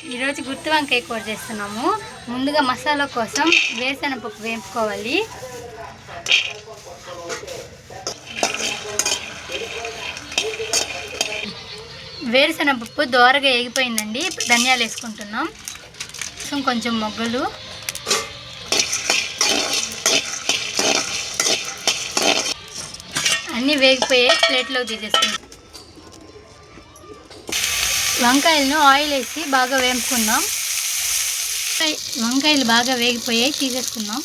ఈరోజు గుత్తి వంకాయ కూర చేస్తున్నాము. ముందుగా మసాలా కోసం వేరుశనగపప్పు వేపుకోవాలి. వేరుశనగపప్పు దోరగా ఎగిపోయిందండి. ఇప్పుడు ధనియాలు వేసుకుంటున్నాం. కొంచెం మొగ్గలు, అన్నీ వేగిపోయాయి. ప్లేట్లోకి తీసేసుకుందాం. వంకాయలను ఆయిల్ వేసి బాగా వేపుకుందాం. వంకాయలు బాగా వేగిపోయాయి, తీసేసుకుందాం.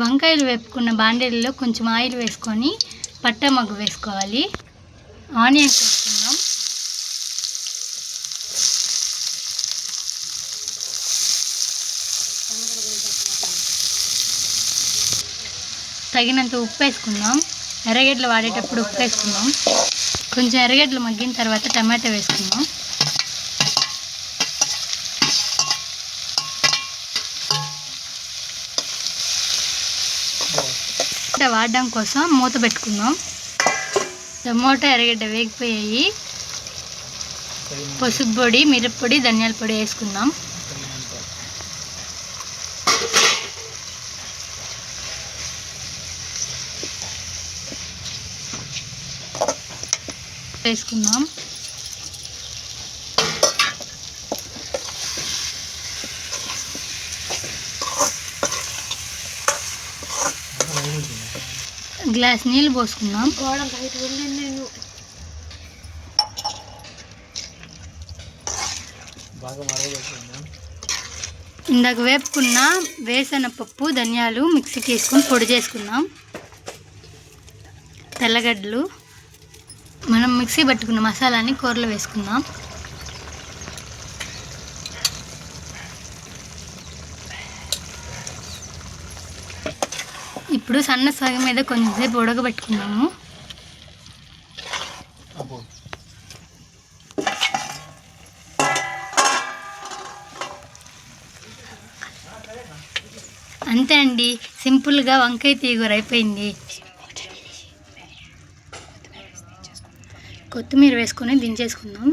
వంకాయలు వేపుకున్న బాండీలలో కొంచెం ఆయిల్ వేసుకొని పట్టా మగ్గు వేసుకోవాలి. ఆనియన్స్ వేసుకుందాం. తగినంత ఉప్పు వేసుకుందాం. ఎర్రగడ్డలు వాడేటప్పుడు ఉప్పు వేసుకుందాం. కొంచెం ఎర్రగడ్డలు మగ్గిన తర్వాత టమాటా వేసుకుందాం. వాడడం కోసం మూత పెట్టుకుందాం. టమోటా ఎర్రగడ్డ వేగిపోయాయి. పసుపు పొడి, మిరప్పొడి, ధనియాల పొడి వేసుకుందాం. వేసుకుందాం. గ్లాస్ నీళ్ళు పోసుకుందాం. ఇందాక వేపుకున్న వేరుశనగపప్పు, ధనియాలు మిక్సీకి వేసుకొని పొడి చేసుకుందాం. తెల్లగడ్డలు, మనం మిక్సీ పట్టుకున్న మసాలాని కూరలో వేసుకుందాం. ఇప్పుడు సన్న సగం మీద కొంచెంసేపు ఉడకబెట్టుకున్నాము. అంతే అండి, సింపుల్గా వంకాయ తీగూర అయిపోయింది. కొత్తిమీర వేసుకొని దించేసుకుందాం.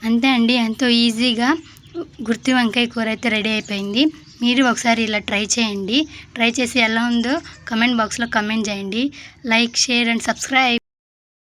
అంతే అండి, ఎంతో ఈజీగా గుత్తి వంకాయ కూర అయితే రెడీ అయిపోయింది. మీరు ఒకసారి ఇలా ట్రై చేయండి. ట్రై చేసి ఎలా ఉందో కమెంట్ బాక్స్లో కమెంట్ చేయండి. Like, share and subscribe.